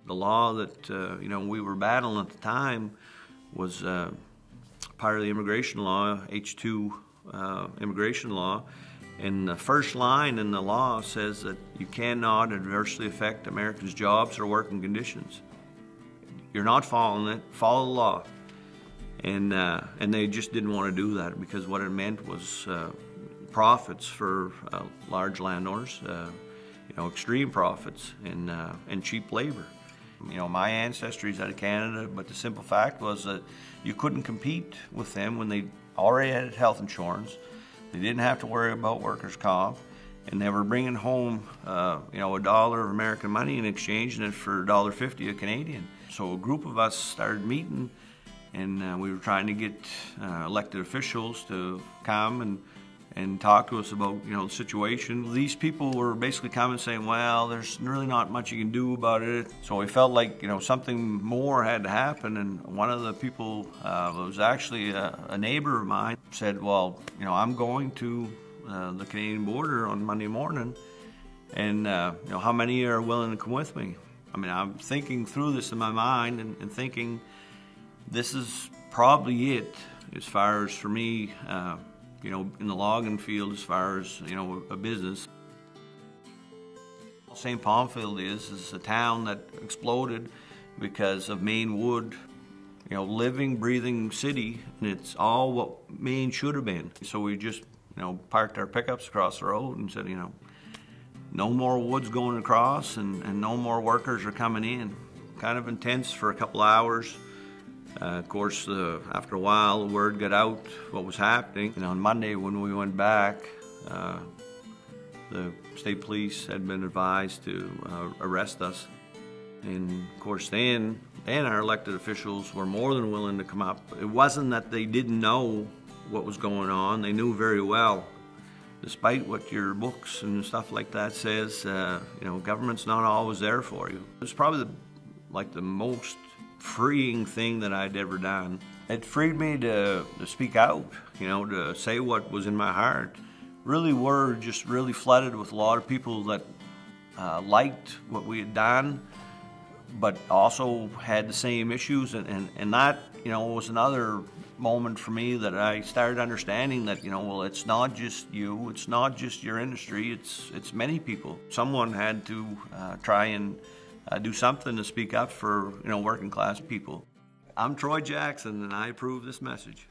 The law that we were battling at the time was part of the immigration law, H-2 immigration law, and the first line in the law says that you cannot adversely affect Americans' jobs or working conditions. You're not following it, follow the law. And they just didn't want to do that because what it meant was profits for large landowners, extreme profits and cheap labor. My ancestry is out of Canada, but the simple fact was that you couldn't compete with them when they already had health insurance. They didn't have to worry about workers' comp, and they were bringing home, $1 of American money and exchanging it for $1.50 a Canadian. So a group of us started meeting, and we were trying to get elected officials to come and talk to us about the situation. These people were basically coming saying, well, there's really not much you can do about it. So we felt like something more had to happen, and one of the people was actually a neighbor of mine, said, well, I'm going to the Canadian border on Monday morning, and how many are willing to come with me? I mean, I'm thinking through this in my mind and thinking this is probably it as far as for me, in the logging field, as far as, a business. St. Palmfield is a town that exploded because of Maine wood, living, breathing city, and it's all what Maine should have been. So we just, parked our pickups across the road and said, no more woods going across and no more workers are coming in. Kind of intense for a couple hours. Of course, after a while, the word got out what was happening. On Monday, when we went back, the state police had been advised to arrest us. And of course, then our elected officials were more than willing to come up. It wasn't that they didn't know what was going on. They knew very well. Despite what your books and stuff like that says, government's not always there for you. It was probably the most freeing thing that I'd ever done. It freed me to speak out, to say what was in my heart. Really were just really flooded with a lot of people that liked what we had done, but also had the same issues, and that, was another moment for me that I started understanding that, well, it's not just you, it's not just your industry, it's many people. Someone had to try and do something to speak up for, working class people. I'm Troy Jackson, and I approve this message.